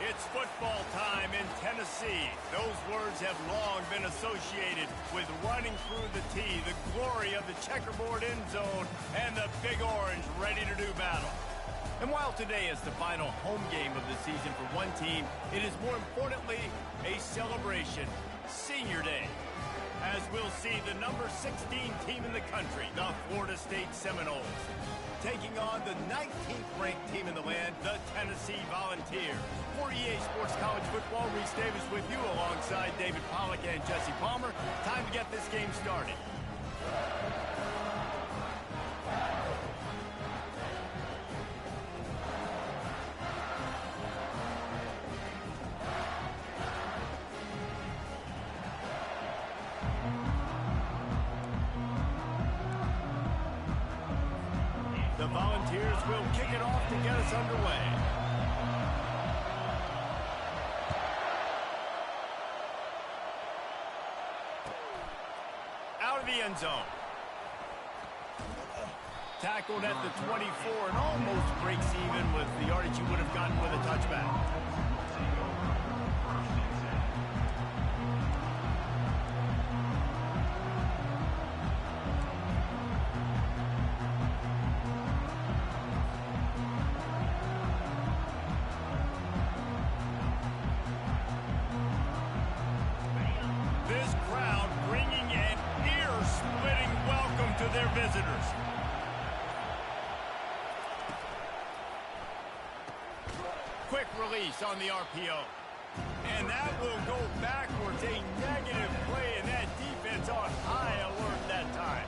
It's football time in Tennessee. Those words have long been associated with running through the tee, the glory of the checkerboard end zone, and the Big Orange ready to do battle. And while today is the final home game of the season for one team, it is more importantly a celebration, Senior Day. As we'll see the number 16 team in the country, the Florida State Seminoles, taking on the 19th ranked team in the land, the Tennessee Volunteers. For EA Sports College Football, Reese Davis with you alongside David Pollack and Jesse Palmer. Time to get this game started. The Volunteers will kick it off to get us underway. Out of the end zone. Tackled at the 24 and almost breaks even with the yardage you would have gotten with a touchback. Their visitors. Quick release on the RPO. And that will go backwards. A negative play, and that defense on high alert that time.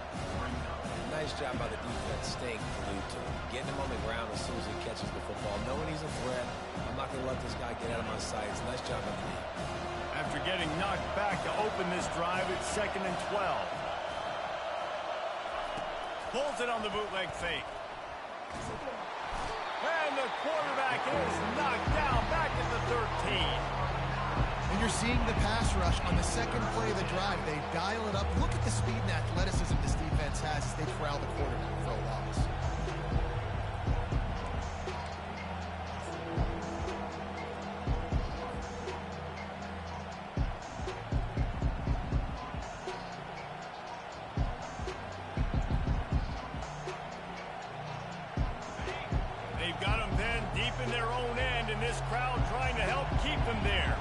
Nice job by the defense staying glued to him. Getting him on the ground as soon as he catches the football. Knowing he's a threat. I'm not going to let this guy get out of my sights. Nice job by the D. After getting knocked back to open this drive, it's 2nd and 12. Pulls it on the bootleg fake. And the quarterback is knocked down back at the 13. And you're seeing the pass rush on the second play of the drive. They dial it up. Look at the speed and athleticism this defense has as they corral the quarterback for a loss. Their own end, and this crowd trying to help keep them there.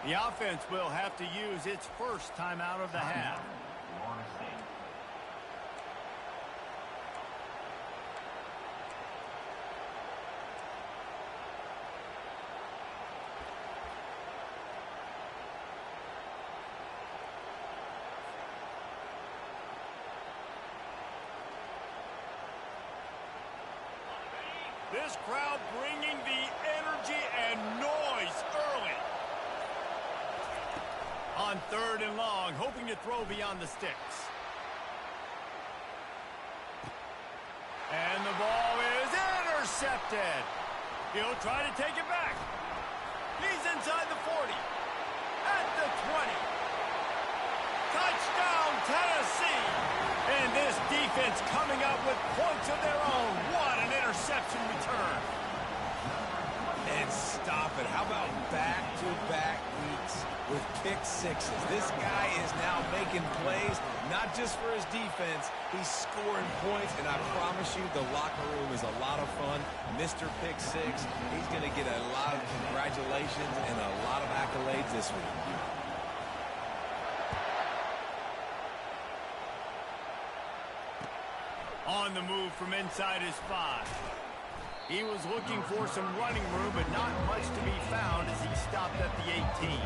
The offense will have to use its first timeout of the half. This crowd bringing the energy and noise early. On 3rd and long, hoping to throw beyond the sticks. And the ball is intercepted. He'll try to take it back. He's inside the 40. At the 20. Touchdown, Tennessee. And this defense coming up with points of their own. What an interception return. And stop it. How about back-to-back weeks with pick sixes? This guy is now making plays, not just for his defense. He's scoring points, and I promise you the locker room is a lot of fun. Mr. Pick Six, he's going to get a lot of congratulations and a lot of accolades this week. On the move from inside his 5. He was looking for some running room, but not much to be found as he stopped at the 18.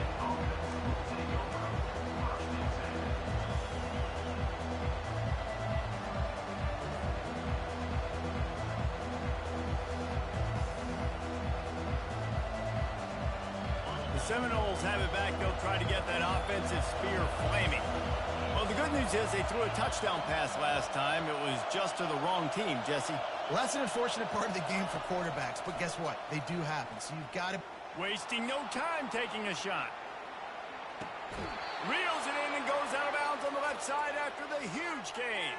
The Seminoles have it back. They'll try to get that offensive spear flaming. Well, the good news is they threw a touchdown pass last time. It was just to the wrong team, Jesse. Well, that's an unfortunate part of the game for quarterbacks, but guess what? They do happen, so you've got to... Wasting no time taking a shot. Reels it in and goes out of bounds on the left side after the huge gain.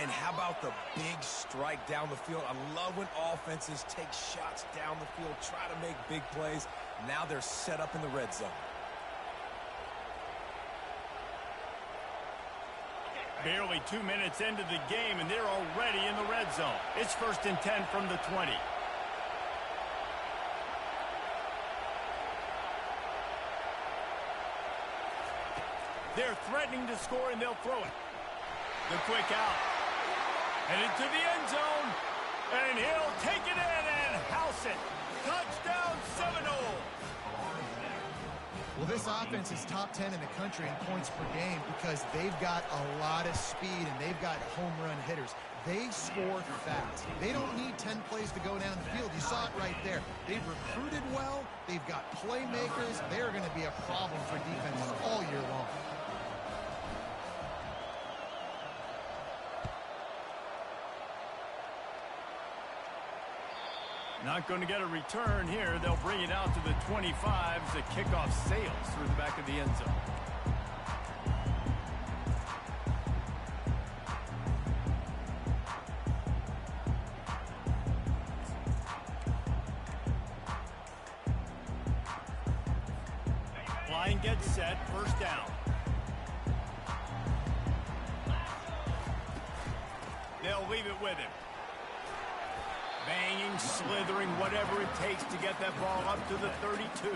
And how about the big strike down the field? I love when offenses take shots down the field, try to make big plays. Now they're set up in the red zone. Barely 2 minutes into the game, and they're already in the red zone. It's 1st and 10 from the 20. They're threatening to score, and they'll throw it. The quick out. And into the end zone. And he'll take it in and house it. Touchdown, Seminole. Well, this offense is top 10 in the country in points per game because they've got a lot of speed and they've got home run hitters. They score fast. They don't need 10 plays to go down the field. You saw it right there. They've recruited well. They've got playmakers. They're going to be a problem for defenses all year long. Not going to get a return here. They'll bring it out to the 25 as the kickoff sails through the back of the end zone. Line gets set, 1st down. They'll leave it with him. Banging, slithering, whatever it takes to get that ball up to the 32.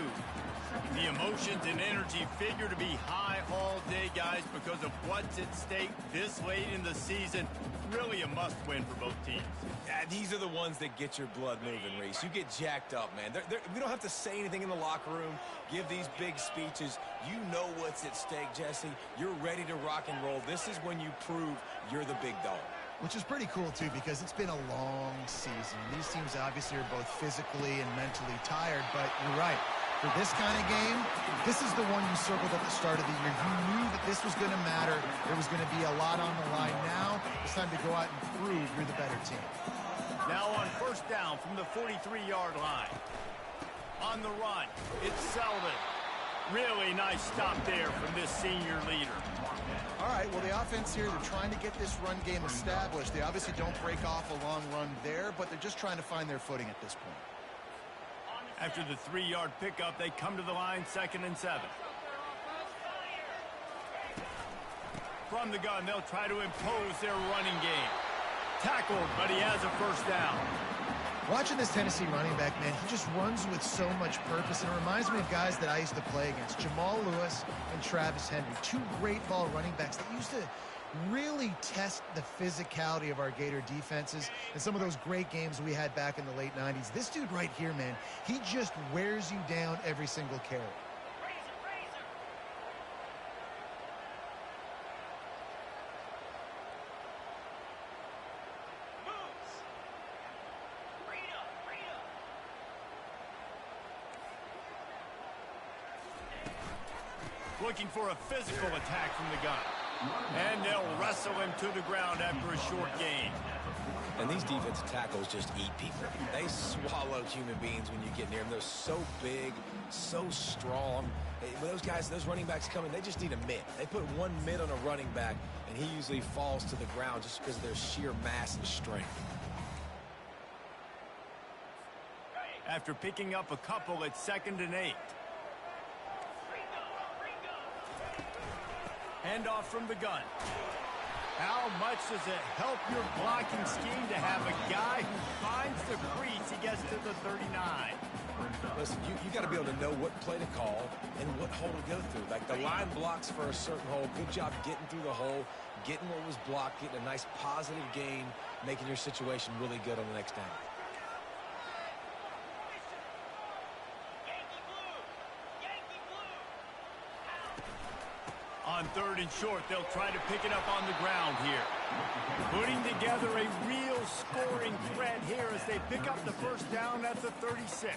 The emotions and energy figure to be high all day, guys, because of what's at stake this late in the season. Really a must-win for both teams. Yeah, these are the ones that get your blood moving, Reese. You get jacked up, man. We don't have to say anything in the locker room, give these big speeches. You know what's at stake, Jesse. You're ready to rock and roll. This is when you prove you're the big dog. Which is pretty cool, too, because it's been a long season. These teams obviously are both physically and mentally tired, but you're right. For this kind of game, this is the one you circled at the start of the year. You knew that this was going to matter. There was going to be a lot on the line. Now it's time to go out and prove you're the better team. Now on 1st down from the 43-yard line. On the run, it's Selden. Really nice stop there from this senior leader. All right, well, the offense here, they're trying to get this run game established. They obviously don't break off a long run there, but they're just trying to find their footing at this point. After the 3-yard pickup, they come to the line, 2nd and 7. From the gun, they'll try to impose their running game. Tackled, but he has a 1st down. Watching this Tennessee running back, man, he just runs with so much purpose, and it reminds me of guys that I used to play against, Jamal Lewis and Travis Henry, 2 great ball running backs that used to really test the physicality of our Gator defenses and some of those great games we had back in the late 90s. This dude right here, man, he just wears you down every single carry. Looking for a physical attack from the gun. And they'll wrestle him to the ground after a short gain. And these defensive tackles just eat people. They swallow human beings when you get near them. They're so big, so strong. When those guys, those running backs come in, they just need a mid. They put one mid on a running back, and he usually falls to the ground just because of their sheer mass and strength. After picking up a couple, it's 2nd and 8. Handoff from the gun. How much does it help your blocking scheme to have a guy who finds the crease? He gets to the 39. Listen, you got to be able to know what play to call and what hole to go through. Like the line blocks for a certain hole. Good job getting through the hole, getting what was blocked, getting a nice positive gain, making your situation really good on the next down. On 3rd and short, they'll try to pick it up on the ground here. Putting together a real scoring threat here as they pick up the first down at the 36.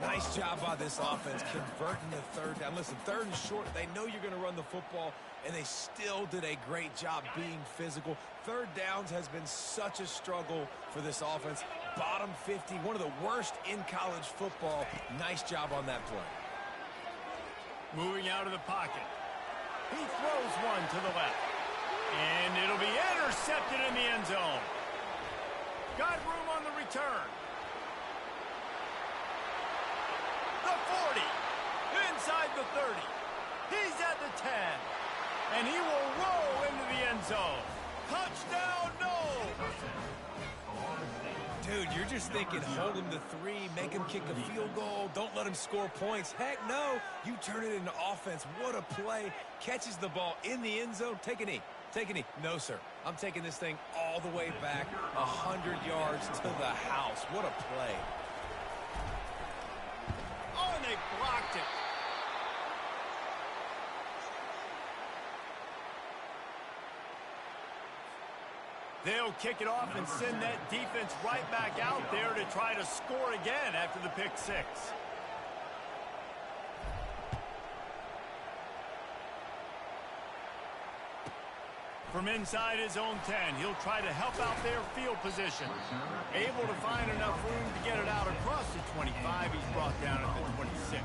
Nice job by this offense converting the 3rd down. Listen, 3rd and short, they know you're going to run the football, and they still did a great job being physical. 3rd downs has been such a struggle for this offense. Bottom 50, one of the worst in college football. Nice job on that play. Moving out of the pocket. He throws one to the left. And it'll be intercepted in the end zone. Got room on the return. The 40. Inside the 30. He's at the 10. And he will roll into the end zone. Touchdown, no! Dude, you're just thinking hold him to 3, make him kick a field goal, don't let him score points. Heck no, you turn it into offense. What a play. Catches the ball in the end zone. Take a knee. Take a knee. No, sir. I'm taking this thing all the way back 100 yards to the house. What a play. Oh, and they blocked it. They'll kick it off and send that defense right back out there to try to score again after the pick 6. From inside his own 10, he'll try to help out their field position. Able to find enough room to get it out across the 25. He's brought down at the 26.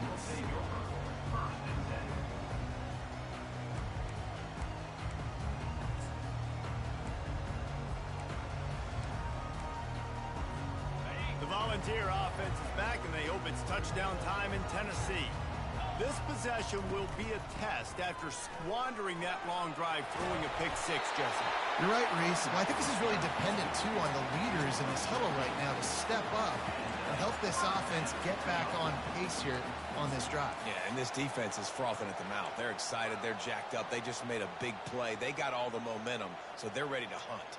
The Volunteer offense is back, and they hope it's touchdown time in Tennessee. This possession will be a test after squandering that long drive throwing a pick 6, Jesse. You're right, Reese. Well, I think this is really dependent, too, on the leaders in this huddle right now to step up and help this offense get back on pace here on this drive. Yeah, and this defense is frothing at the mouth. They're excited. They're jacked up. They just made a big play. They got all the momentum, so they're ready to hunt.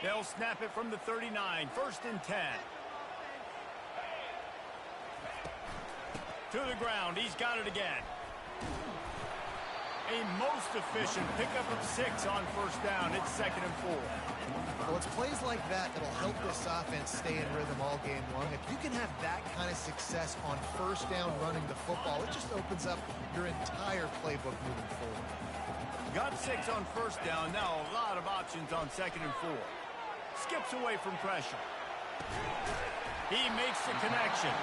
They'll snap it from the 39, 1st and 10. To the ground, he's got it again. A most efficient pickup of 6 on 1st down. It's 2nd and 4. Well, it's plays like that that'll help this offense stay in rhythm all game long. If you can have that kind of success on 1st down running the football, it just opens up your entire playbook moving forward. Got 6 on 1st down. Now a lot of options on 2nd and 4. Skips away from pressure. He makes the connection.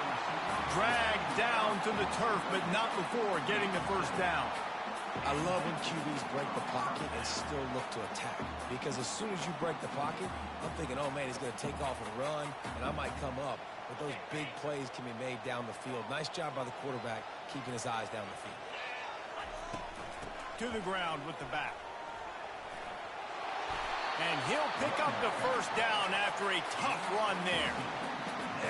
Dragged down to the turf, but not before getting the 1st down. I love when QBs break the pocket and still look to attack. Because as soon as you break the pocket, I'm thinking, oh, man, he's going to take off and run, and I might come up. But those big plays can be made down the field. Nice job by the quarterback keeping his eyes down the field. To the ground with the back. And he'll pick up the 1st down after a tough run there.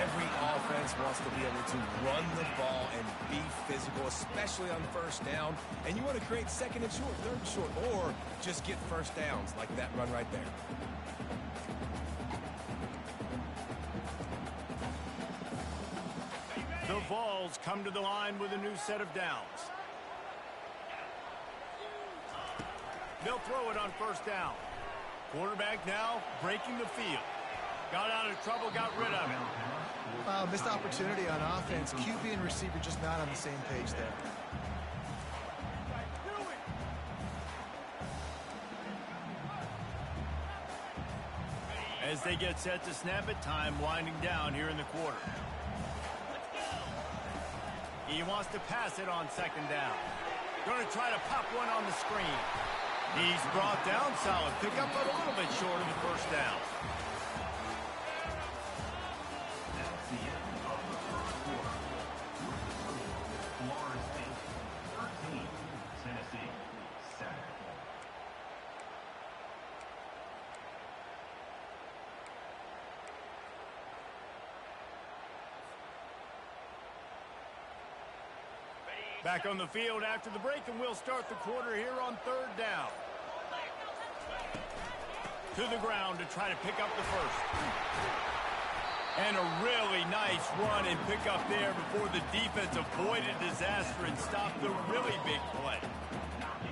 Every offense wants to be able to run the ball and be physical, especially on 1st down. And you want to create 2nd and short, 3rd and short, or just get 1st downs like that run right there. The Vols come to the line with a new set of downs. They'll throw it on 1st down. Quarterback now breaking the field. Got out of trouble, got rid of it. Missed opportunity on offense. QB and receiver just not on the same page there. As they get set to snap it, time winding down here in the quarter. He wants to pass it on 2nd down. Going to try to pop one on the screen. He's brought down, solid pickup, but a little bit short of the 1st down. Back on the field after the break, and we'll start the quarter here on 3rd down. To the ground to try to pick up the 1st. And a really nice run and pick up there before the defense avoided disaster and stopped the really big play.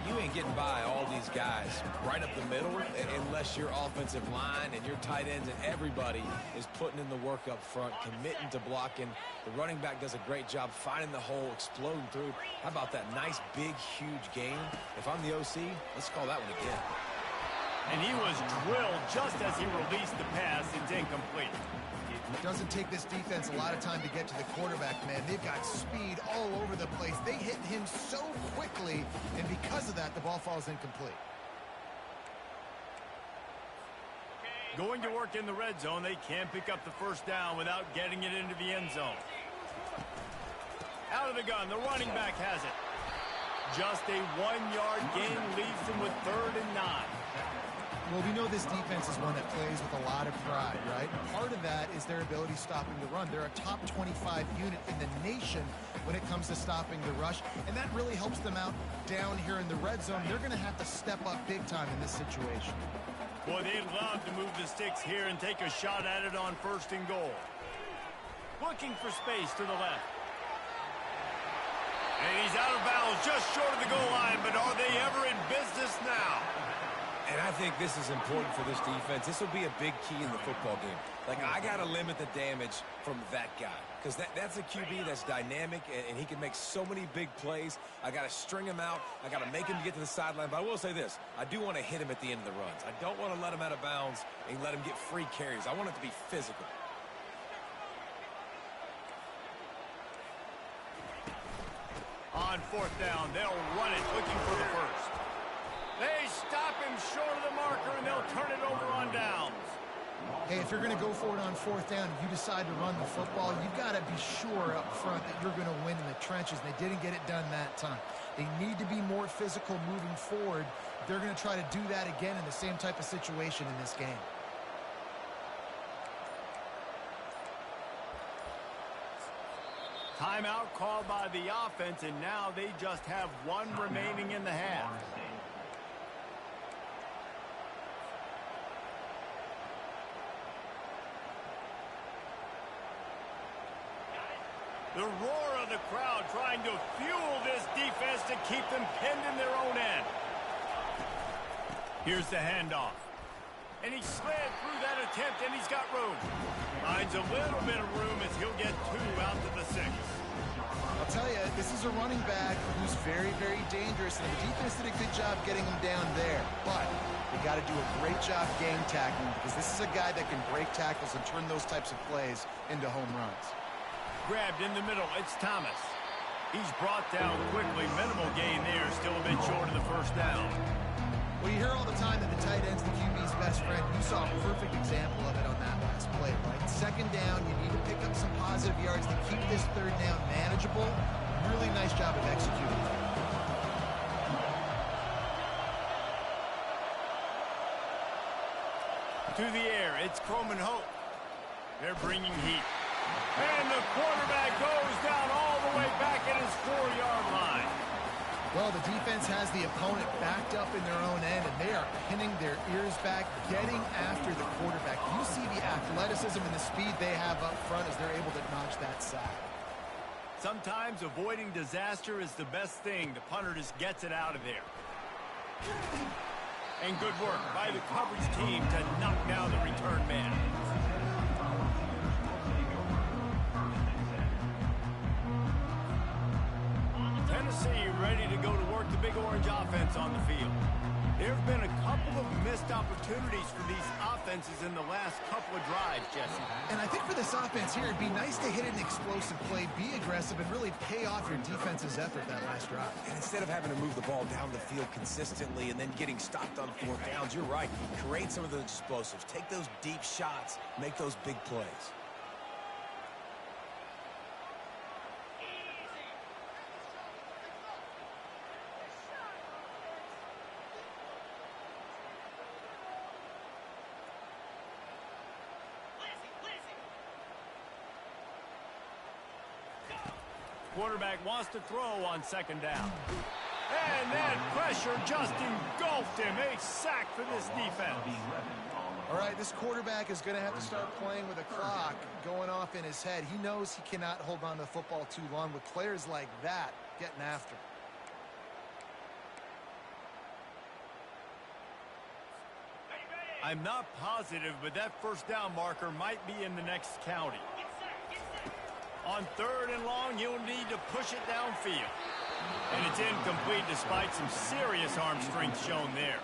You ain't getting by all these guys right up the middle unless your offensive line and your tight ends and everybody is putting in the work up front, committing to blocking. The running back does a great job finding the hole, exploding through. How about that nice, big, huge gain? If I'm the OC, let's call that one again. And he was drilled just as he released the pass. It's incomplete. It doesn't take this defense a lot of time to get to the quarterback, man. They've got speed all over the place. They hit him so quickly, and because of that, the ball falls incomplete. Going to work in the red zone, they can't pick up the first down without getting it into the end zone. Out of the gun, the running back has it. Just a 1-yard gain leaves them with 3rd and 9. Well, we know this defense is one that plays with a lot of pride, right? Part of that is their ability stopping the run. They're a top 25 unit in the nation when it comes to stopping the rush, and that really helps them out down here in the red zone. They're going to have to step up big time in this situation. Boy, they'd love to move the sticks here and take a shot at it on 1st and goal. Looking for space to the left. And he's out of bounds just short of the goal line, but are they ever in business now? And I think this is important for this defense. This will be a big key in the football game. Like, I got to limit the damage from that guy because that's a QB that's dynamic, and he can make so many big plays. I got to string him out. I got to make him get to the sideline. But I will say this. I do want to hit him at the end of the runs. I don't want to let him out of bounds and let him get free carries. I want it to be physical. On 4th down, they'll run it, looking for the first. They stop him short of the marker, and they'll turn it over on downs. Hey, if you're going to go for it on 4th down, if you decide to run the football, you've got to be sure up front that you're going to win in the trenches, and they didn't get it done that time. They need to be more physical moving forward. They're going to try to do that again in the same type of situation in this game. Timeout called by the offense, and now they just have 1 remaining in the half. The roar of the crowd trying to fuel this defense to keep them pinned in their own end. Here's the handoff. And he slid through that attempt, and he's got room. Finds a little bit of room as he'll get 2 out to the 6. I'll tell you, this is a running back who's very, very dangerous, and the defense did a good job getting him down there. But they got to do a great job game tackling because this is a guy that can break tackles and turn those types of plays into home runs. Grabbed in the middle, it's Thomas. He's brought down quickly. Minimal gain there, still a bit short of the first down. Well, you hear all the time that the tight end's the QB's best friend. You saw a perfect example of it on that last play, right? 2nd down, you need to pick up some positive yards to keep this 3rd down manageable. Really nice job of executing. To the air, it's Croman Hope. They're bringing heat. And the quarterback goes down all the way back at his 4-yard line. Well, the defense has the opponent backed up in their own end, and they are pinning their ears back, getting after the quarterback. You see the athleticism and the speed they have up front as they're able to notch that sack. Sometimes avoiding disaster is the best thing. The punter just gets it out of there. And good work by the coverage team to knock down the return man. Tennessee ready to go to work the Big Orange offense on the field. There have been a couple of missed opportunities for these offenses in the last couple of drives, Jesse. And I think for this offense here, it'd be nice to hit an explosive play, be aggressive, and really pay off your defense's effort that last drive. And instead of having to move the ball down the field consistently and then getting stopped on 4th downs, you're right. Create some of those explosives. Take those deep shots. Make those big plays. Quarterback wants to throw on 2nd down. And that pressure just engulfed him. A sack for this defense. All right, this quarterback is going to have to start playing with a clock going off in his head. He knows he cannot hold on to the football too long with players like that getting after him. I'm not positive, but that first down marker might be in the next county. On 3rd and long, you'll need to push it downfield. And it's incomplete despite some serious arm strength shown there.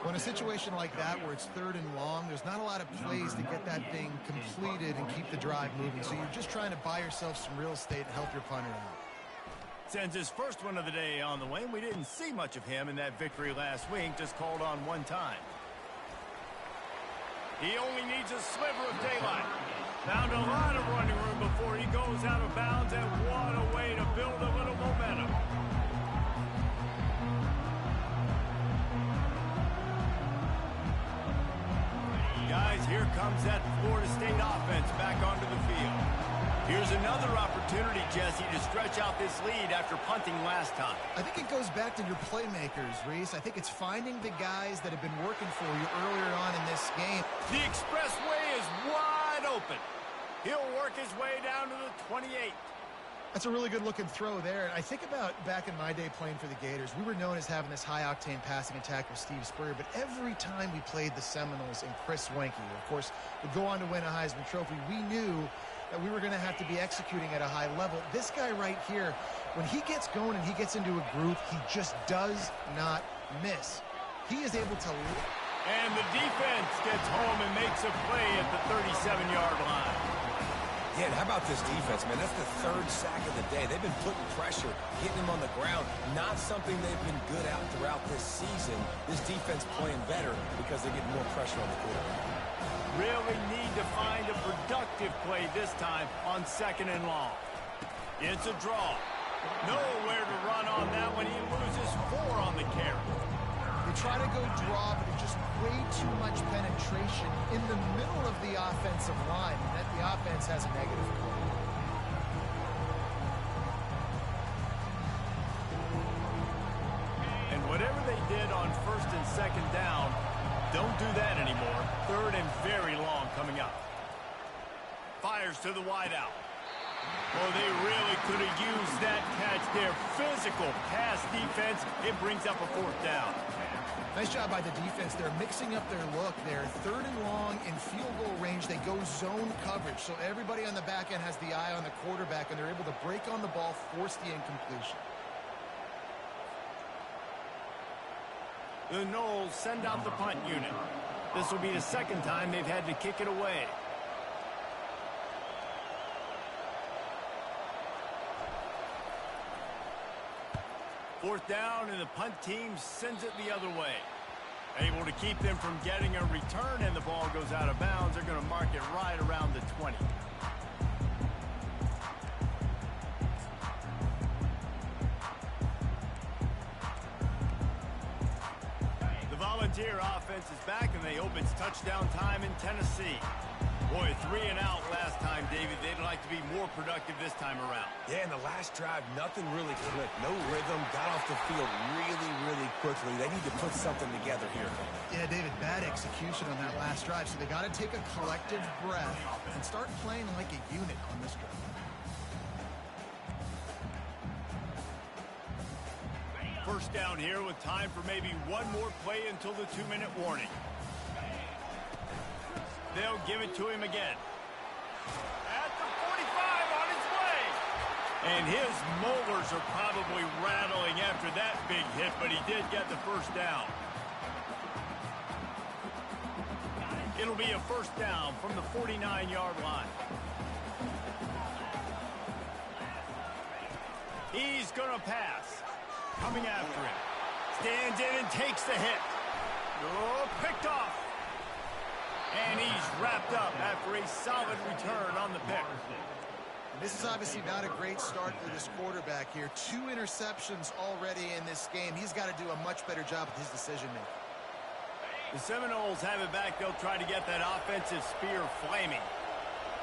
Well, in a situation like that where it's 3rd and long, there's not a lot of plays to get that thing completed and keep the drive moving. So you're just trying to buy yourself some real estate and help your punter out. Since his first one of the day on the wing, we didn't see much of him in that victory last week, just called on one time. He only needs a sliver of daylight. Found a lot of running room before he goes out of bounds, and what a way to build a little momentum. Guys, here comes that Florida State offense back onto the field. Here's another opportunity, Jesse, to stretch out this lead after punting last time. I think it goes back to your playmakers, Reese. I think it's finding the guys that have been working for you earlier on in this game. The expressway is wide open. He'll work his way down to the 28. That's a really good-looking throw there. And I think about back in my day playing for the Gators, we were known as having this high-octane passing attack with Steve Spurrier, but every time we played the Seminoles and Chris Wenke, of course, would go on to win a Heisman Trophy, we knew that we were going to have to be executing at a high level. This guy right here, when he gets going and he gets into a groove, he just does not miss. He is able to... And the defense gets home and makes a play at the 37-yard line. Yeah, and how about this defense, man? That's the 3rd sack of the day. They've been putting pressure, getting him on the ground. Not something they've been good at throughout this season. This defense playing better because they're getting more pressure on the quarterback. Really need to find a productive play this time on 2nd and long. It's a draw. Nowhere to run on that when he loses 4 on the carry. They try to go draw, but it's just way too much penetration in the middle of the offensive line, and that the offense has a negative play. And whatever they did on 1st and 2nd down, don't do that anymore. 3rd and very long coming up. Fires to the wideout. Oh, they really could have used that catch there. Physical pass defense. It brings up a 4th down. Nice job by the defense. They're mixing up their look there. 3rd and long in field goal range. They go zone coverage. So everybody on the back end has the eye on the quarterback, and they're able to break on the ball, force the incompletion. The Noles send out the punt unit. This will be the 2nd time they've had to kick it away. Fourth down, and the punt team sends it the other way. Able to keep them from getting a return, and the ball goes out of bounds. They're going to mark it right around the 20. The Volunteer offense is back, and they hope it's touchdown time in Tennessee. Boy, 3 and out last time, David. They'd like to be more productive this time around. Yeah, in the last drive, nothing really clicked. No rhythm, got off the field really quickly. They need to put something together here. Yeah, David, bad execution on that last drive. So they got to take a collective breath and start playing like a unit on this drive. First down here with time for maybe one more play until the 2-minute warning. They'll give it to him again. At the 45 on his way. And his molars are probably rattling after that big hit, but he did get the first down. It'll be a first down from the 49-yard line. He's going to pass. Coming after him. Stands in and takes the hit. Oh, picked off. And he's wrapped up after a solid return on the pick. This is obviously not a great start for this quarterback here. 2 interceptions already in this game. He's got to do a much better job with his decision-making. The Seminoles have it back. They'll try to get that offensive spear flaming.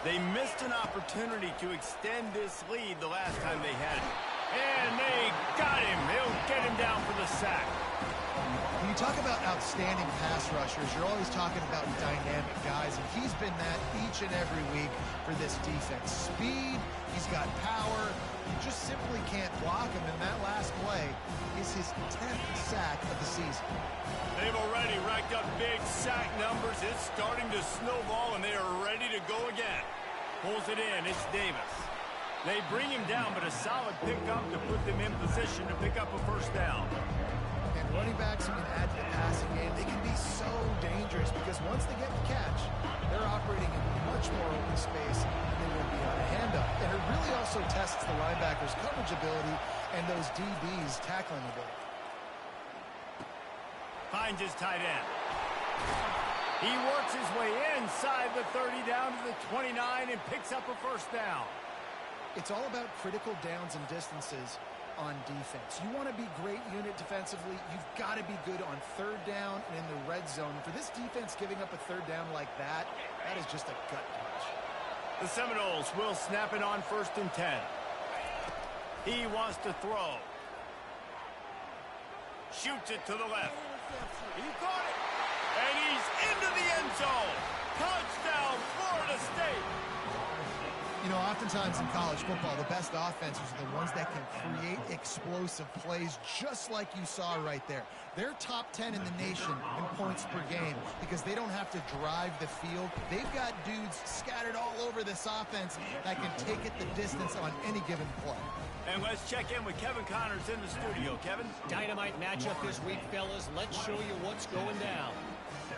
They missed an opportunity to extend this lead the last time they had it. And they got him. They'll get him down for the sack. He you talk about outstanding pass rushers, you're always talking about dynamic guys, and he's been that each and every week for this defense. Speed, he's got power, you just simply can't block him, and that last play is his 10th sack of the season. They've already racked up big sack numbers. It's starting to snowball, and they are ready to go again. Pulls it in, it's Davis. They bring him down, but a solid pickup to put them in position to pick up a first down. And running backs who can add to the passing game, they can be so dangerous because once they get the catch, they're operating in much more open space than they will be on a handoff. And it really also tests the linebackers' coverage ability and those DBs' tackling ability. Finds his tight end. He works his way inside the 30 down to the 29 and picks up a first down. It's all about critical downs and distances on defense. You want to be great unit defensively, you've got to be good on third down and in the red zone. For this defense giving up a third down like that, that is just a gut punch. The Seminoles will snap it on 1st and 10. He wants to throw. Shoots it to the left. He caught it. And he's into the end zone. Touchdown, Florida State. You know, oftentimes in college football, the best offenses are the ones that can create explosive plays just like you saw right there. They're top 10 in the nation in points per game because they don't have to drive the field. They've got dudes scattered all over this offense that can take it the distance on any given play. And let's check in with Kevin Connors in the studio. Kevin? Dynamite matchup this week, fellas. Let's show you what's going down.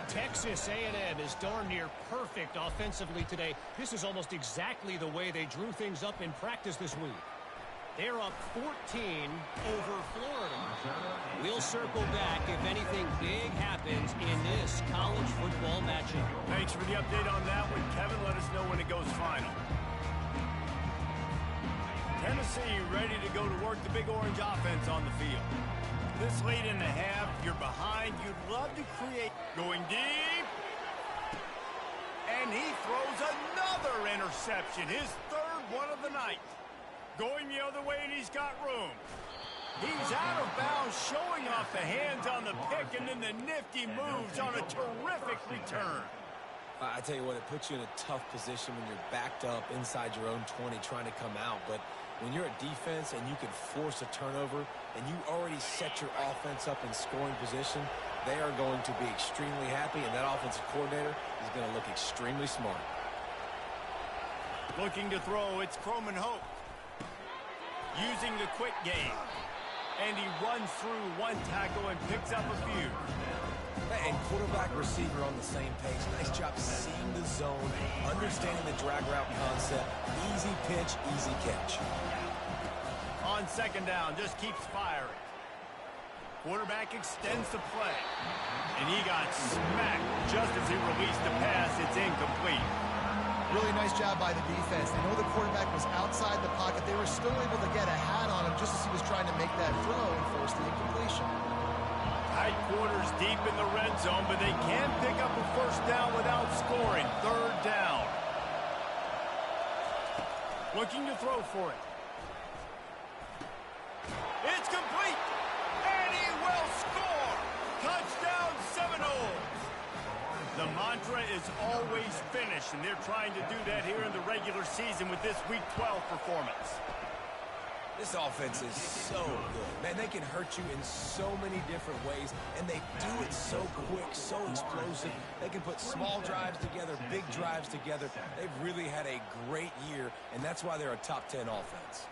Texas A&M is darn near perfect offensively today. This is almost exactly the way they drew things up in practice this week. They're up 14 over Florida. We'll circle back if anything big happens in this college football matchup. Thanks for the update on that one, Kevin. Let us know when it goes final. Tennessee ready to go to work the Big Orange offense on the field. This late in the half, you're behind. You'd love to create. Going deep. And he throws another interception. His third one of the night. Going the other way, and he's got room. He's out of bounds, showing off the hands on the pick, and then the nifty moves on a terrific return. I tell you what, it puts you in a tough position when you're backed up inside your own 20 trying to come out. But when you're a defense and you can force a turnover and you already set your offense up in scoring position, they are going to be extremely happy, and that offensive coordinator is going to look extremely smart. Looking to throw, it's Croman Hope. Using the quick game. And he runs through one tackle and picks up a few. And quarterback receiver on the same page. Nice job seeing the zone, understanding the drag route concept. Easy pitch, easy catch. On 2nd down, just keeps firing. Quarterback extends the play. And he got smacked just as he released the pass. It's incomplete. Really nice job by the defense. They know the quarterback was outside the pocket. They were still able to get a hat on him just as he was trying to make that throw and force the incompletion. Tight quarters deep in the red zone, but they can pick up a first down without scoring. 3rd down. Looking to throw for it. It's complete. And he will score. Touchdown Seminoles. The mantra is always finish, and they're trying to do that here in the regular season with this Week 12 performance. This offense is so good. Man, they can hurt you in so many different ways, and they do it so quick, so explosive. They can put small drives together, big drives together. They've really had a great year, and that's why they're a top 10 offense.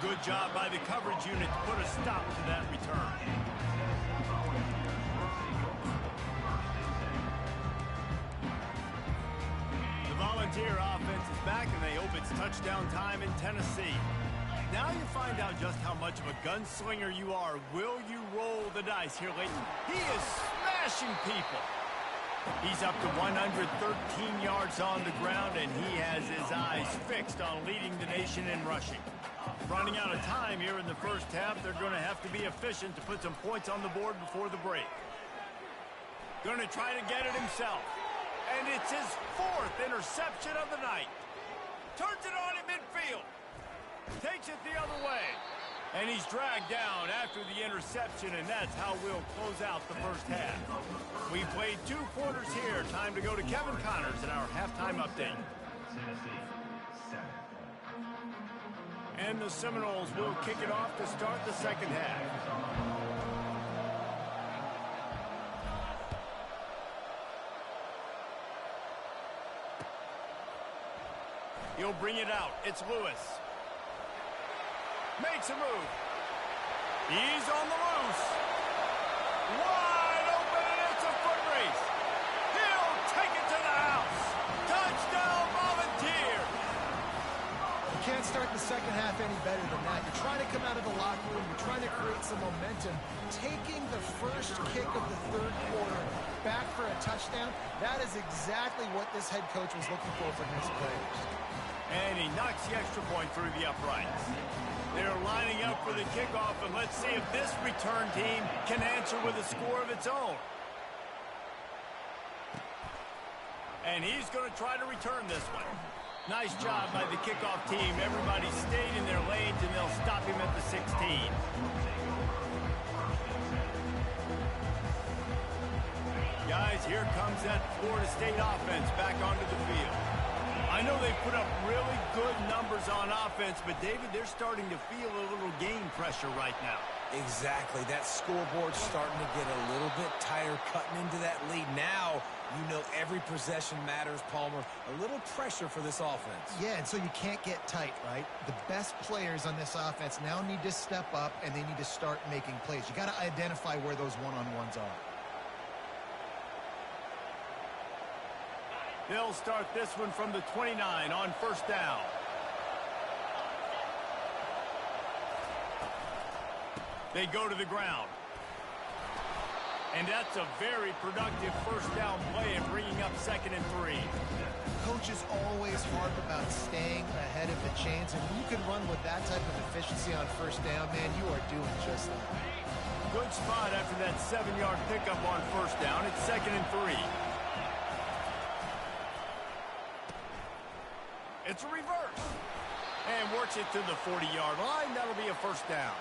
Good job by the coverage unit to put a stop to that return. The Volunteer offense is back, and they hope it's touchdown time in Tennessee. Now you find out just how much of a gunslinger you are. Will you roll the dice here, Leighton? He is smashing people. He's up to 113 yards on the ground, and he has his eyes fixed on leading the nation in rushing. Running out of time here in the first half, they're going to have to be efficient to put some points on the board before the break. Going to try to get it himself. And it's his 4th interception of the night. Turns it on in midfield. Takes it the other way. And he's dragged down after the interception, and that's how we'll close out the first half. We played 2 quarters here. Time to go to Kevin Connors in our halftime update. And the Seminoles will kick it off to start the second half. He'll bring it out. It's Lewis. Makes a move. He's on the loose. Wide open, and it's a foot race. He'll take it to the house. Touchdown, Volunteers. You can't start the second half any better than that. You're trying to come out of the locker room. You're trying to create some momentum. Taking the first kick of the third quarter back for a touchdown, that is exactly what this head coach was looking for from his players. And he knocks the extra point through the uprights. They're lining up for the kickoff, and let's see if this return team can answer with a score of its own. And he's going to try to return this one. Nice job by the kickoff team. Everybody stayed in their lanes, and they'll stop him at the 16. Guys, here comes that Florida State offense back onto the field. I know they put up really good numbers on offense, but, David, they're starting to feel a little game pressure right now. Exactly. That scoreboard's starting to get a little bit tighter, cutting into that lead. Now, you know every possession matters, Palmer. A little pressure for this offense. Yeah, and so you can't get tight, right? The best players on this offense now need to step up, and they need to start making plays. You got to identify where those one-on-ones are. They'll start this one from the 29 on first down. They go to the ground. And that's a very productive first down play and bringing up 2nd and 3. Coaches always harp about staying ahead of the chains, and when you can run with that type of efficiency on first down, man, you are doing just that. Good spot after that 7-yard pickup on first down. It's 2nd and 3. It's a reverse. And works it to the 40-yard line. That'll be a first down.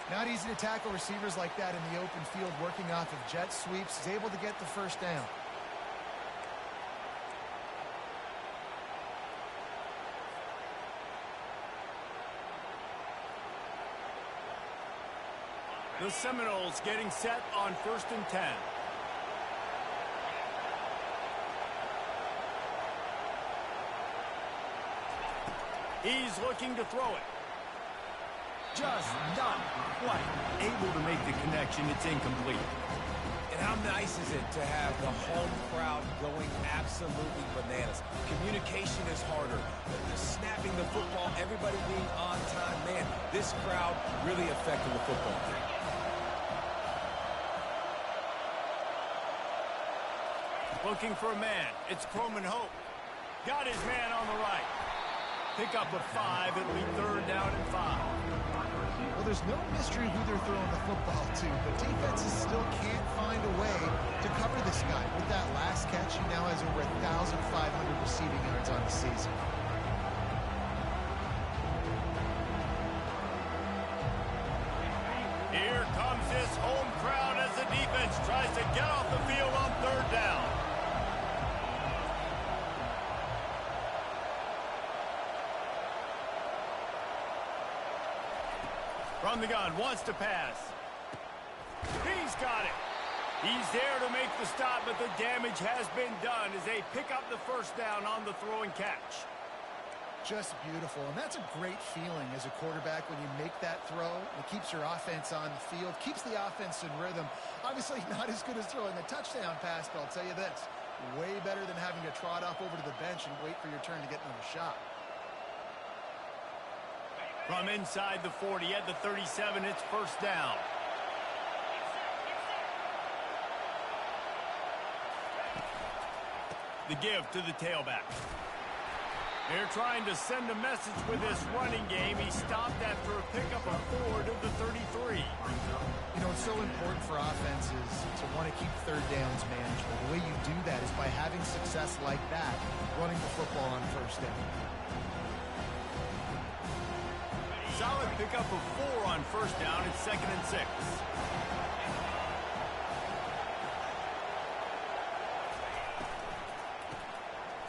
Not easy to tackle receivers like that in the open field, working off of jet sweeps. He's able to get the first down. The Seminoles getting set on 1st and 10. He's looking to throw it. Just not quite able to make the connection. It's incomplete. And how nice is it to have the home crowd going absolutely bananas? Communication is harder. The snapping the football, everybody being on time. Man, this crowd really affecting the football game. Looking for a man. It's Croman Hope. Got his man on the right. Pick up a 5. It'll be 3rd down and 5. Well, there's no mystery who they're throwing the football to, but defenses still can't find a way to cover this guy. With that last catch, he now has over 1,500 receiving yards on the season. Here comes this home crowd as the defense tries to get off the field on 3rd down. From the gun, wants to pass. He's got it. He's there to make the stop, but the damage has been done as they pick up the first down on the throw and catch. Just beautiful, and that's a great feeling as a quarterback when you make that throw. It keeps your offense on the field, keeps the offense in rhythm. Obviously not as good as throwing the touchdown pass, but I'll tell you this, way better than having to trot off over to the bench and wait for your turn to get another shot. From inside the 40 at the 37, it's first down. The give to the tailback. They're trying to send a message with this running game. He stopped after a pickup of 4 to the 33. You know, it's so important for offenses to want to keep third downs manageable. The way you do that is by having success like that, running the football on first down. solid pickup of 4 on first down. It's 2nd and 6.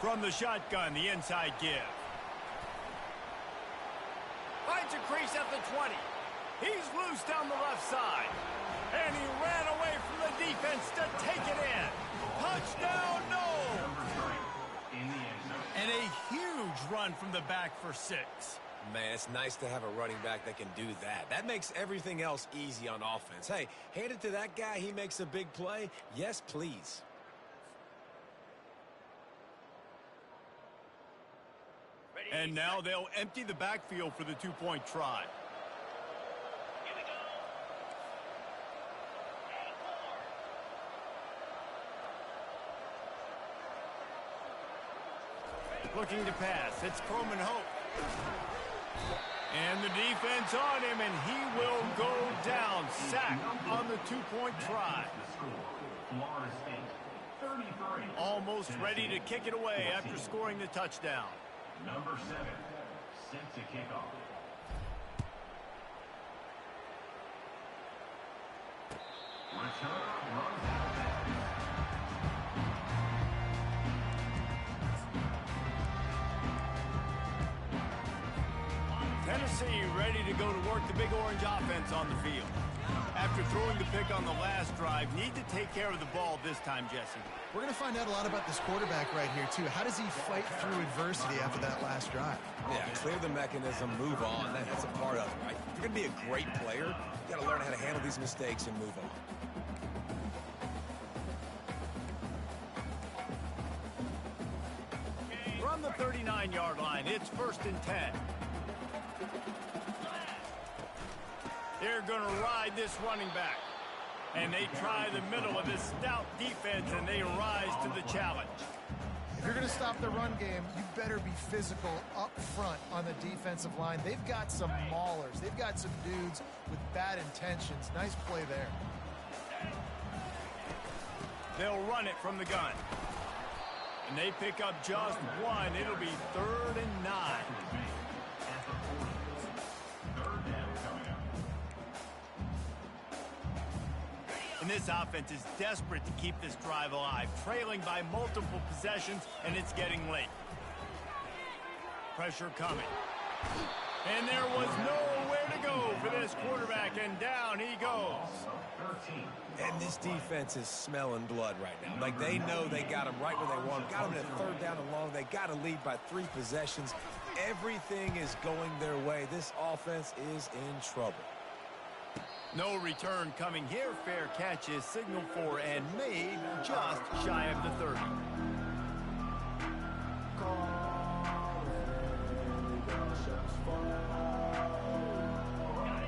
From the shotgun, the inside give. Finds a crease at the 20. He's loose down the left side. And he ran away from the defense to take it in. Touchdown, no! And a huge run from the back for 6. Man, it's nice to have a running back that can do that. That makes everything else easy on offense. Hey, hand it to that guy. He makes a big play. Yes, please. And now they'll empty the backfield for the 2-point try. Looking to pass. It's Coleman Hope. And the defense on him, and he will go down. Sacked on the 2-point try. Almost ready to kick it away after scoring the touchdown. Number 7, set to kick off. Return runs out. Tennessee ready to go to work the Big Orange offense on the field. After throwing the pick on the last drive, need to take care of the ball this time, Jesse. We're going to find out a lot about this quarterback right here, too. How does he fight through adversity after that last drive? Yeah, clear the mechanism, move on. That's a part of it, right? If you're going to be a great player, you got to learn how to handle these mistakes and move on. From the 39-yard line, it's 1st and 10. They're going to ride this running back. And they try the middle of this stout defense, and they rise to the challenge. If you're going to stop the run game, you better be physical up front on the defensive line. They've got some maulers. They've got some dudes with bad intentions. Nice play there. They'll run it from the gun. And they pick up just 1. It'll be 3rd and 9. And this offense is desperate to keep this drive alive, trailing by multiple possessions, and it's getting late. Pressure coming. And there was nowhere to go for this quarterback, and down he goes. And this defense is smelling blood right now. Like, they know they got him right where they want him. Got him at 3rd down and long. They got to lead by 3 possessions. Everything is going their way. This offense is in trouble. No return coming here. Fair catch is signaled for and made just shy of the 30.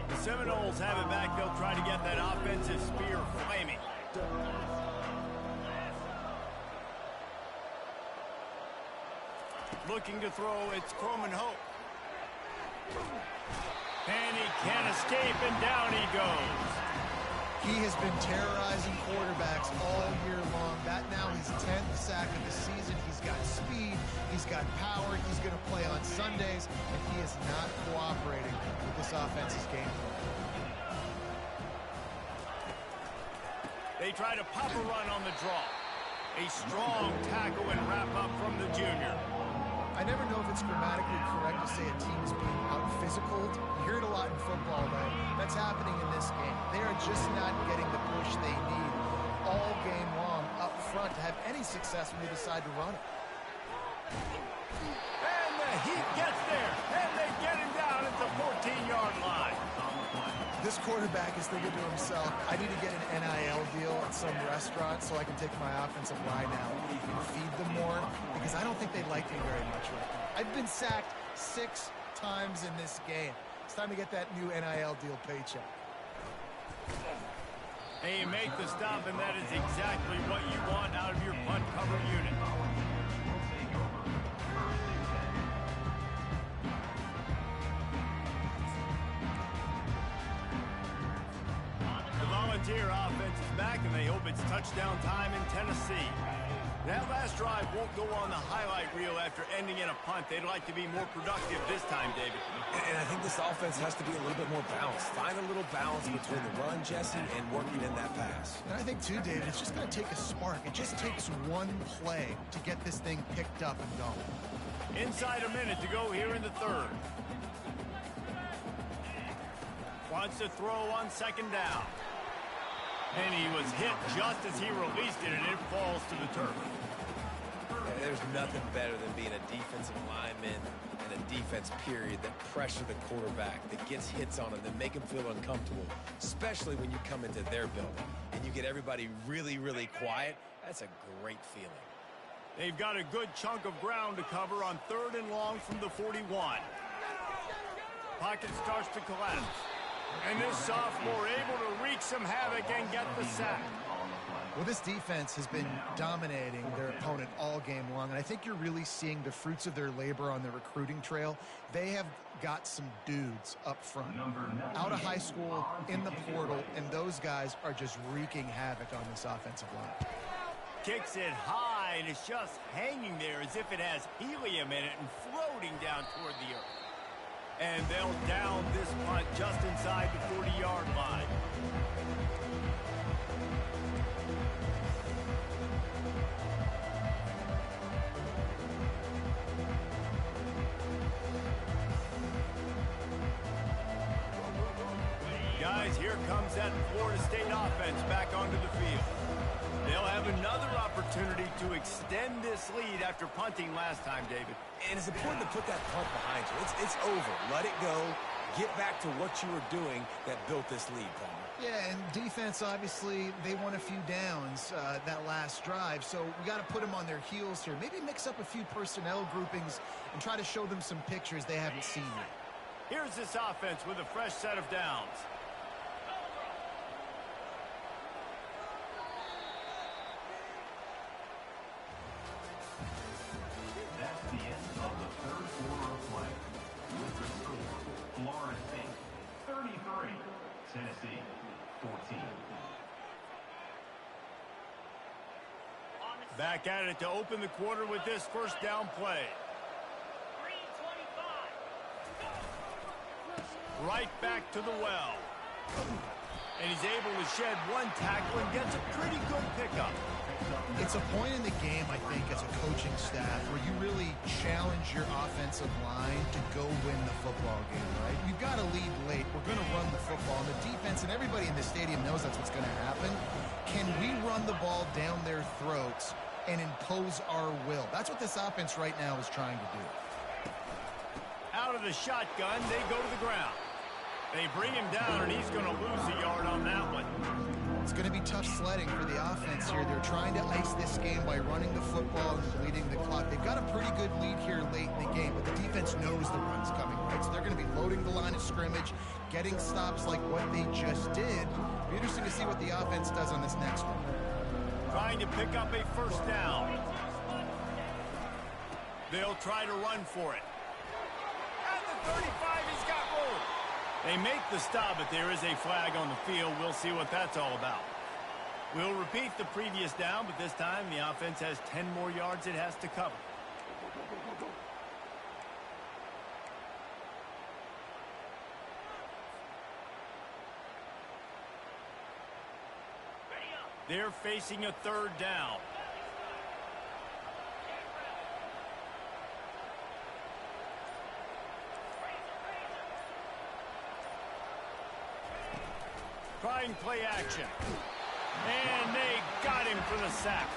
The Seminoles have it back. They'll try to get that offensive spear flaming. Looking to throw, it's Coleman Hope. And he can't escape, and down he goes. He has been terrorizing quarterbacks all year long. That now his 10th sack of the season. He's got speed. He's got power. He's going to play on Sundays, and he is not cooperating with this offense's game plan. They try to pop a run on the draw. A strong tackle and wrap up from the junior. I never know if it's grammatically correct to say a team is being out-physicaled. You hear it a lot in football, though. That's happening in this game. They are just not getting the push they need all game long up front to have any success when they decide to run it. And the Heat gets there, and they get him down at the 14-yard line. This quarterback is thinking to himself, I need to get an NIL deal at some restaurant so I can take my offensive line out and feed them more, because I don't think they like me very much right now. I've been sacked 6 times in this game. It's time to get that new NIL deal paycheck. They make the stop, and that is exactly what you want out of your punt cover unit. The Volunteer offense is back and they hope it's touchdown time in Tennessee. That last drive won't go on the highlight reel after ending in a punt. They'd like to be more productive this time, David. And I think this offense has to be a little bit more balanced. Find a little balance between the run, Jesse, and working in that pass. And I think, too, David, it's just going to take a spark. It just takes one play to get this thing picked up and going. Inside a minute to go here in the third. Wants to throw on second down. And he was hit just as he released it, and it falls to the turf. Yeah, there's nothing better than being a defensive lineman and a defense, period, that pressure the quarterback, that gets hits on him, that make him feel uncomfortable, especially when you come into their building and you get everybody really, really quiet. That's a great feeling. They've got a good chunk of ground to cover on 3rd and long from the 41. Pocket starts to collapse. And this sophomore able to wreak some havoc and get the sack. Well, this defense has been dominating their opponent all game long, and I think you're really seeing the fruits of their labor on the recruiting trail. They have got some dudes up front, out of high school, in the portal, and those guys are just wreaking havoc on this offensive line. Kicks it high, and it's just hanging there as if it has helium in it and floating down toward the earth. And they'll down this punt just inside the 40-yard line. Guys, here comes that Florida State offense back onto the field. They'll have another opportunity to extend this lead after punting last time, David. And it's important to put that punt behind you. It's over. Let it go. Get back to what you were doing that built this lead, Palmer. Yeah, and defense, obviously, they won a few downs that last drive, so we got to put them on their heels here. Maybe mix up a few personnel groupings and try to show them some pictures they haven't seen yet. Here's this offense with a fresh set of downs. That's the end of the third quarter of play. With the score, Florida State 33, Tennessee 14. Back at it to open the quarter with this first down play. Right back to the well. And he's able to shed one tackle and gets a pretty good pickup. It's a point in the game, I think, as a coaching staff where you really challenge your offensive line to go win the football game, right? We've got to lead late. We're going to run the football. And the defense and everybody in the stadium knows that's what's going to happen. Can we run the ball down their throats and impose our will? That's what this offense right now is trying to do. Out of the shotgun, they go to the ground. They bring him down, and he's going to lose a yard on that one. It's going to be tough sledding for the offense here. They're trying to ice this game by running the football and bleeding the clock. They've got a pretty good lead here late in the game, but the defense knows the run's coming, right? So they're going to be loading the line of scrimmage, getting stops like what they just did. It'll be interesting to see what the offense does on this next one. Trying to pick up a first down. They'll try to run for it. At the 35, he's got room. They make the stop, but there is a flag on the field. We'll see what that's all about. We'll repeat the previous down, but this time the offense has 10 more yards it has to cover. They're facing a third down. Trying play action. And they got him for the sack.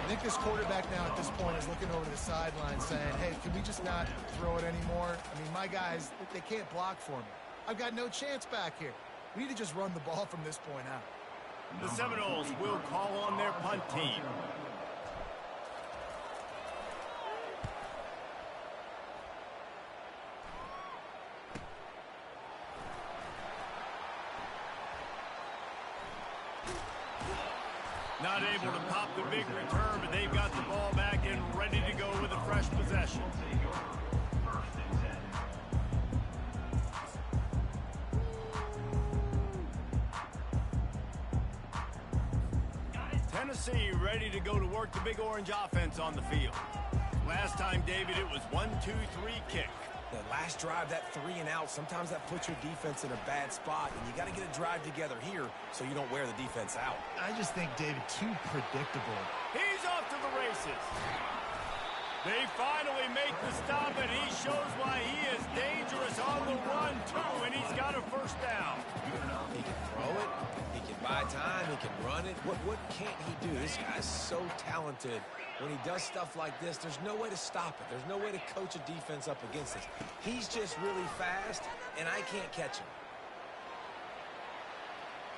I think this quarterback now at this point is looking over the sideline saying, hey, can we just not throw it anymore? I mean, my guys, they can't block for me. I've got no chance back here. We need to just run the ball from this point out. The Seminoles will call on their punt team. Not able to pop the big return, but they've got the ball back and ready to go with a fresh possession. First and 10. Tennessee ready to go to work the Big Orange offense on the field. Last time, David, it was 1-2-3 kick. The last drive, that 3 and out, sometimes that puts your defense in a bad spot, and you got to get a drive together here so you don't wear the defense out. I just think, David, too predictable. He's off to the races. They finally make the stop, and he shows why he is dangerous on the run, too, and he's got a first down. He can throw it. He can buy time. He can run it. What can't he do? This guy's so talented. When he does stuff like this, there's no way to stop it. There's no way to coach a defense up against this. He's just really fast, and I can't catch him.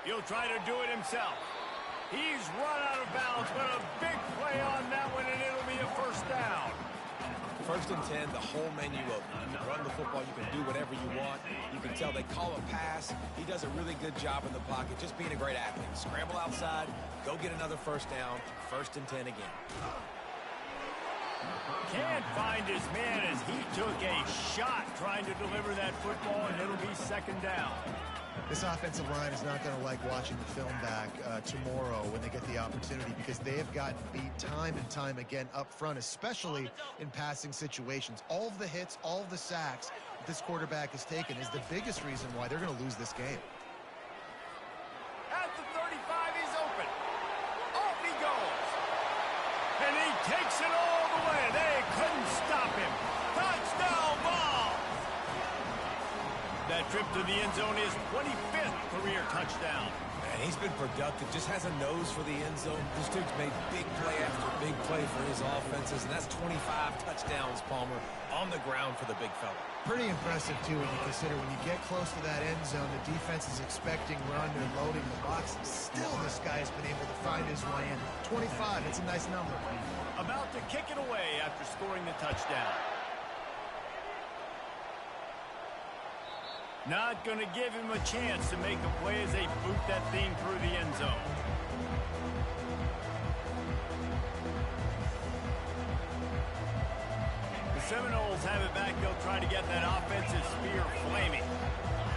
He'll try to do it himself. He's run out of bounds, but a big play on that one, and it'll be a first down. 1st and 10, the whole menu open. You can run the football. You can do whatever you want. You can tell they call a pass. He does a really good job in the pocket, just being a great athlete. Scramble outside, go get another first down. 1st and 10 again. Can't find his man as he took a shot trying to deliver that football, and it'll be 2nd down. This offensive line is not going to like watching the film back tomorrow when they get the opportunity, because they have gotten beat time and time again up front, especially in passing situations. All of the hits, all of the sacks this quarterback has taken is the biggest reason why they're going to lose this game. At the 35, he's open. Off he goes. And he takes it all the way. They couldn't stop him. Touchdown ball. That trip to the end zone is 25th career touchdown. And he's been productive, just has a nose for the end zone. This dude's made big play after big play for his offenses, and that's 25 touchdowns, Palmer, on the ground for the big fella. Pretty impressive, too, when you consider when you get close to that end zone, the defense is expecting run, they're loading the box. Still, this guy has been able to find his way in. 25, it's a nice number. About to kick it away after scoring the touchdown. Not going to give him a chance to make a play as they boot that thing through the end zone. The Seminoles have it back. They'll try to get that offensive spear flaming.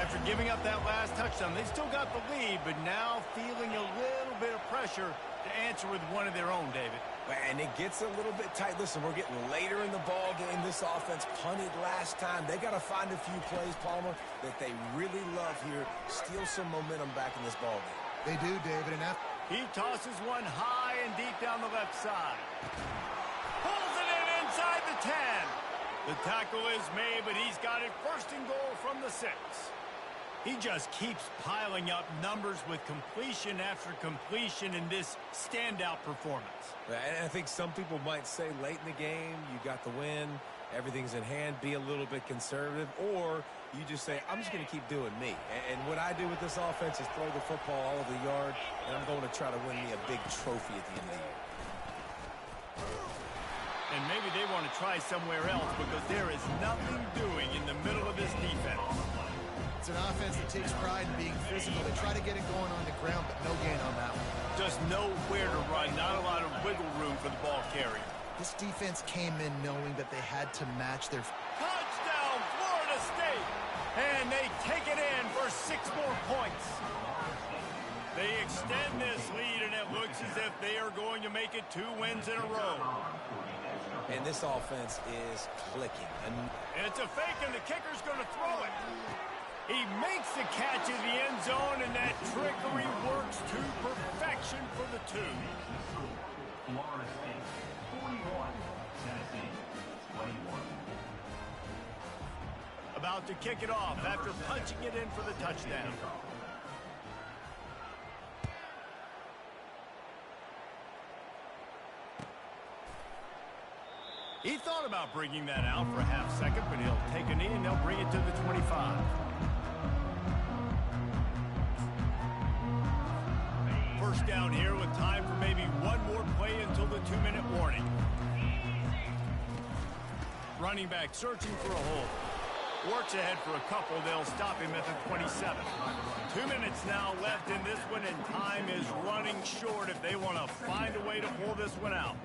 After giving up that last touchdown, they still got the lead, but now feeling a little bit of pressure to answer with one of their own, David. And it gets a little bit tight. Listen, we're getting later in the ball game. This offense punted last time. They got to find a few plays, Palmer, that they really love here. Steal some momentum back in this ball game. They do, David. And he tosses one high and deep down the left side. Pulls it in inside the 10. The tackle is made, but he's got it 1st and goal from the 6. He just keeps piling up numbers with completion after completion in this standout performance. And I think some people might say late in the game, you got the win, everything's in hand, be a little bit conservative, or you just say, I'm just going to keep doing me. And what I do with this offense is throw the football all over the yard, and I'm going to try to win me a big trophy at the end of the year. And maybe they want to try somewhere else because there is nothing doing in the middle of this defense. it's an offense that takes pride in being physical. They try to get it going on the ground, but no gain on that one. Just nowhere to run, not a lot of wiggle room for the ball carrier. This defense came in knowing that they had to match their... Touchdown, Florida State! And they take it in for 6 more points. They extend this lead, and it looks as if they are going to make it 2 wins in a row. And this offense is clicking. And it's a fake, and the kicker's going to throw it. He makes the catch in the end zone, and that trickery works to perfection for the 2. Florida State, 41. Tennessee, 21. About to kick it off after punching it in for the touchdown. He thought about bringing that out for a half second, but he'll take a knee and they'll bring it to the 25. First down here with time for maybe one more play until the 2-minute warning. Running back searching for a hole. Works ahead for a couple. They'll stop him at the 27. 2 minutes now left in this one, and time is running short if they want to find a way to pull this one out.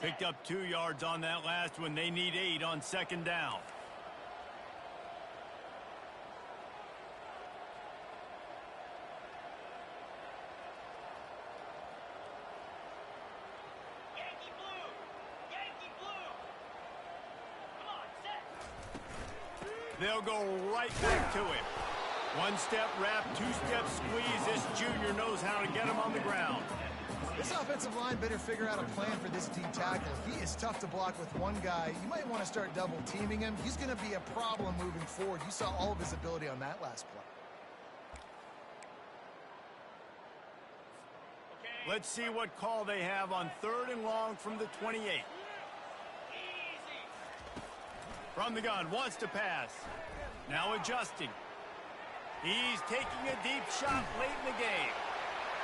Picked up 2 yards on that last one. They need 8 on second down. They'll go right back to him. One-step wrap, two-step squeeze. This junior knows how to get him on the ground. This offensive line better figure out a plan for this D tackle. He is tough to block with one guy. You might want to start double-teaming him. He's going to be a problem moving forward. You saw all of his ability on that last play. Let's see what call they have on 3rd and long from the 28. From the gun, wants to pass. Now adjusting. He's taking a deep shot late in the game.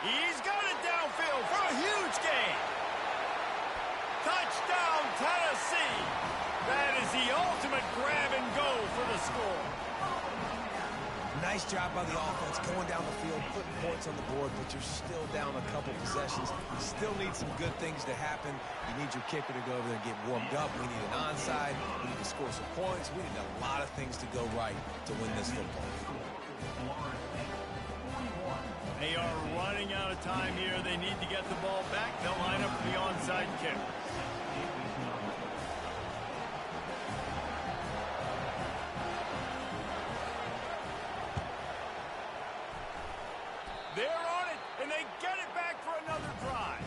He's got it downfield for a huge gain. Touchdown, Tennessee. That is the ultimate grab and go for the score. Nice job by the offense going down the field, putting points on the board, but you're still down a couple possessions. You still need some good things to happen. You need your kicker to go over there and get warmed up. We need an onside. We need to score some points. We need a lot of things to go right to win this football game. They are running out of time here. They need to get the ball back. They'll line up for the onside kick. They're on it, and they get it back for another drive.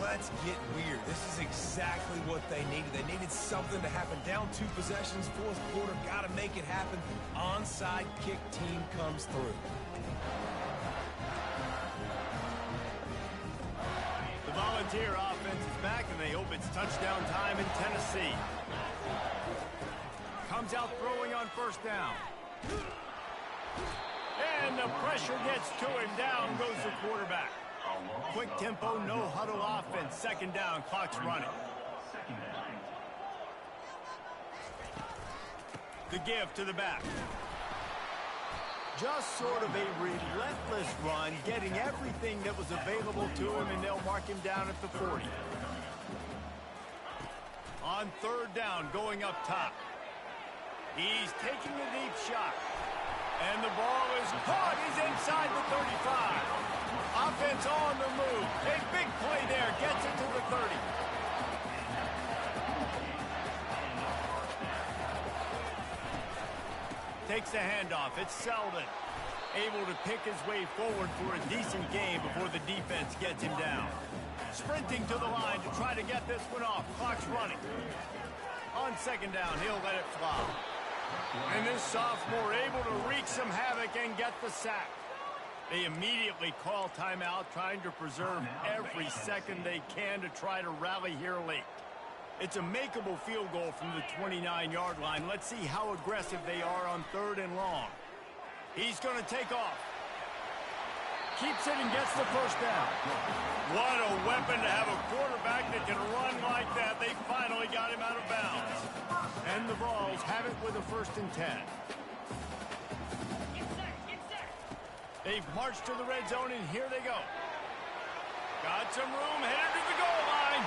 Let's get weird. This is exactly what they needed. They needed something to happen. Down 2 possessions, 4th quarter, got to make it happen. Onside kick team comes through. The Volunteer offense is back, and they hope it's touchdown time in Tennessee. Comes out throwing on 1st down. And the pressure gets to him. Down goes the quarterback. Quick tempo, no huddle offense. 2nd down, clock's running. The give to the back. Just sort of a relentless run, getting everything that was available to him, and they'll mark him down at the 40. On 3rd down, going up top. He's taking a deep shot. And the ball is caught. He's inside the 35. Offense on the move. A big play there. Gets it to the 30. Takes the handoff. It's Selden. Able to pick his way forward for a decent gain before the defense gets him down. Sprinting to the line to try to get this one off. Clock's running. On 2nd down, he'll let it fly. And this sophomore able to wreak some havoc and get the sack. They immediately call timeout, trying to preserve every second they can to try to rally here late. It's a makeable field goal from the 29-yard line. Let's see how aggressive they are on 3rd and long. He's going to take off. Keeps it and gets the 1st down. What a weapon to have a quarterback that can run like that. They finally got him out of bounds. And the Vols have it with a 1st and 10. They've marched to the red zone, and here they go. Got some room, headed to the goal line.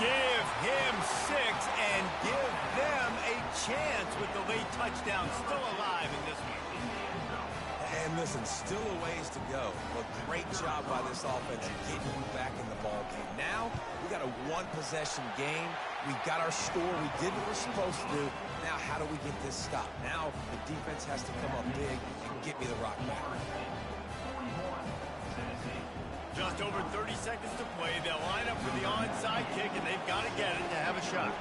Give him 6 and give them a chance with the late touchdown. Still alive in this one. And listen, still a ways to go. But great job by this offense in getting you back in the ball game. Now, we got a 1-possession game. We got our score. We did what we're supposed to do. Now, how do we get this stopped? Now, the defense has to come up big and get me the rock back. Just over 30 seconds to play. They'll line up for the onside kick, and they've got to get it to have a shot.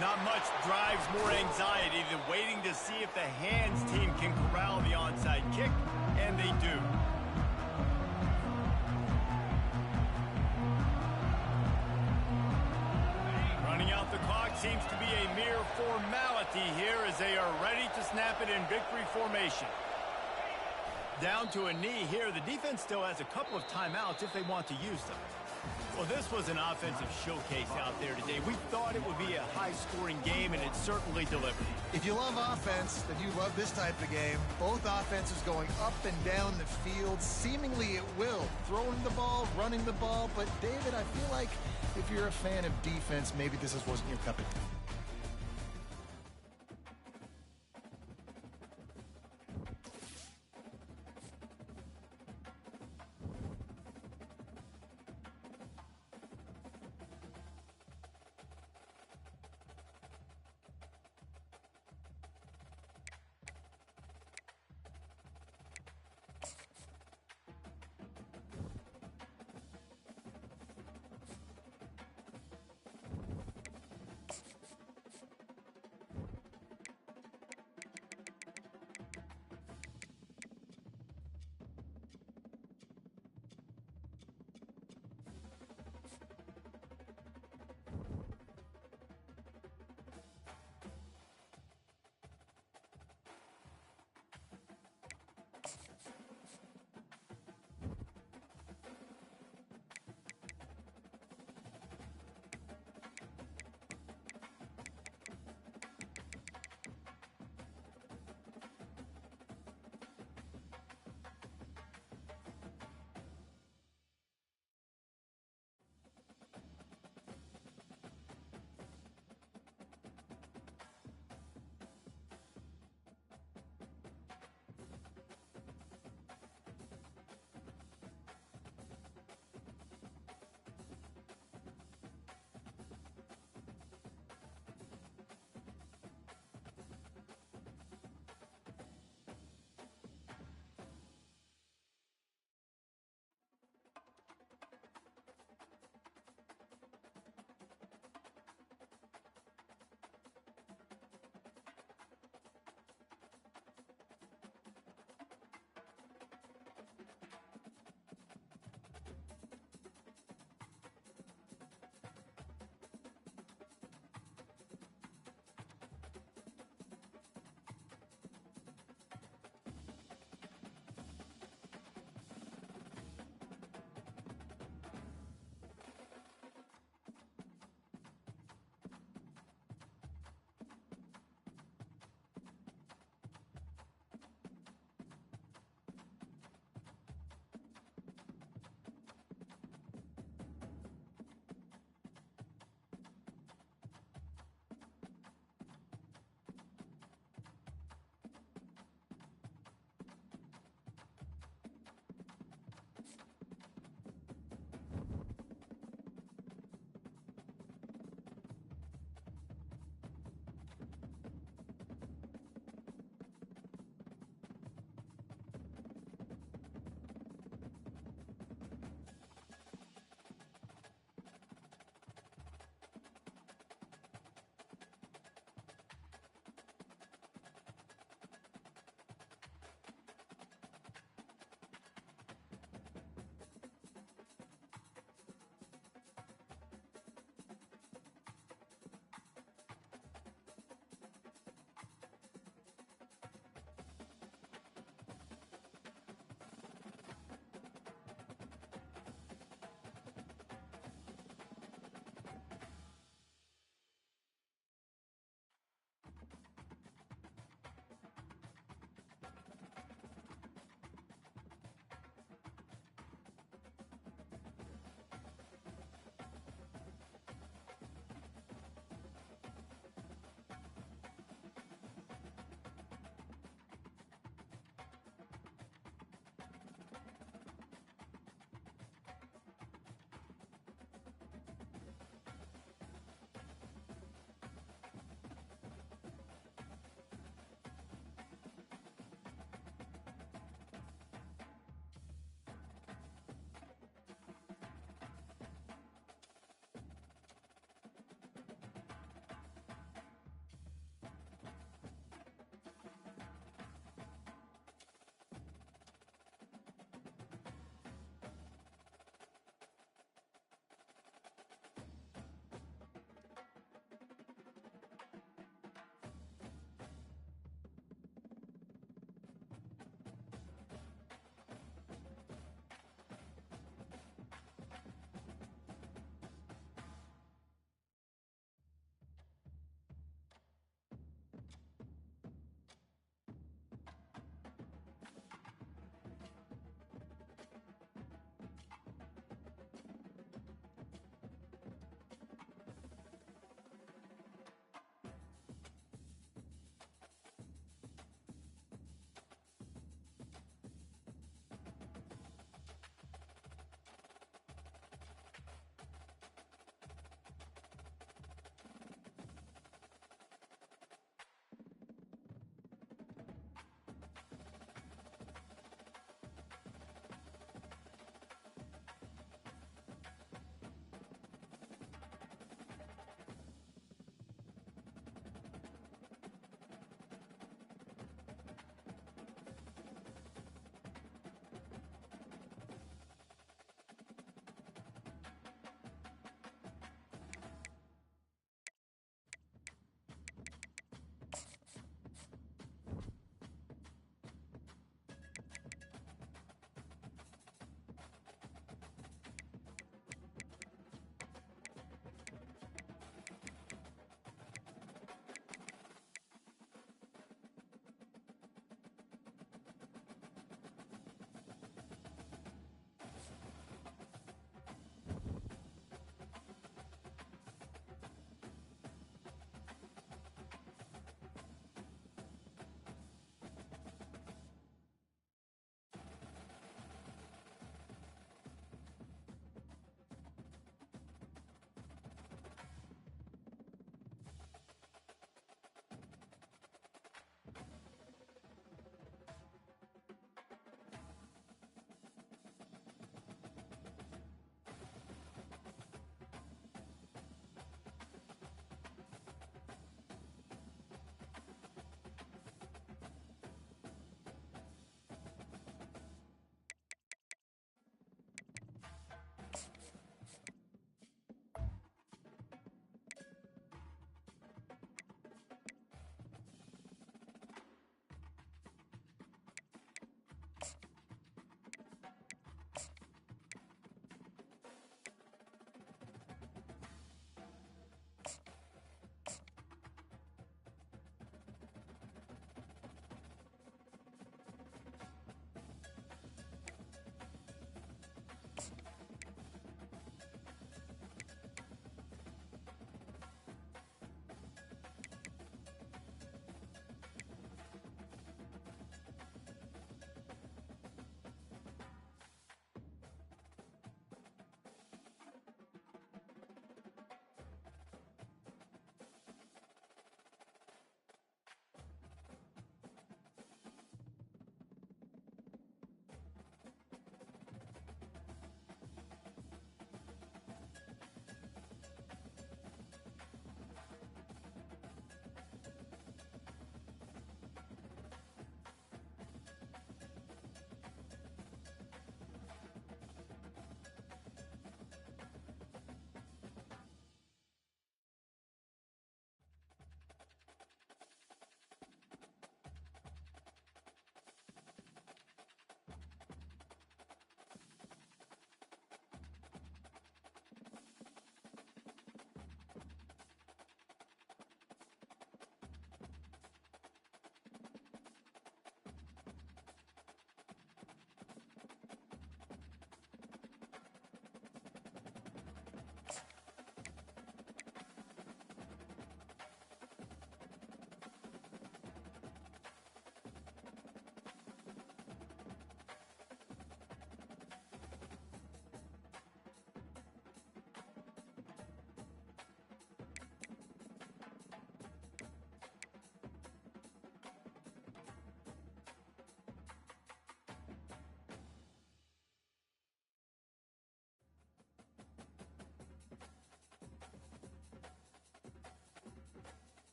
Not much drives more anxiety than waiting to see if the hands team can corral the onside kick, and they do. Running out the clock seems to be a mere formality here as they are ready to snap it in victory formation. Down to a knee here. The defense still has a couple of timeouts if they want to use them. Well, this was an offensive showcase out there today. We thought it would be a high-scoring game, and it certainly delivered. If you love offense, then you love this type of game. Both offenses going up and down the field. Seemingly it will. Throwing the ball, running the ball. But, David, I feel like if you're a fan of defense, maybe this wasn't your cup of tea.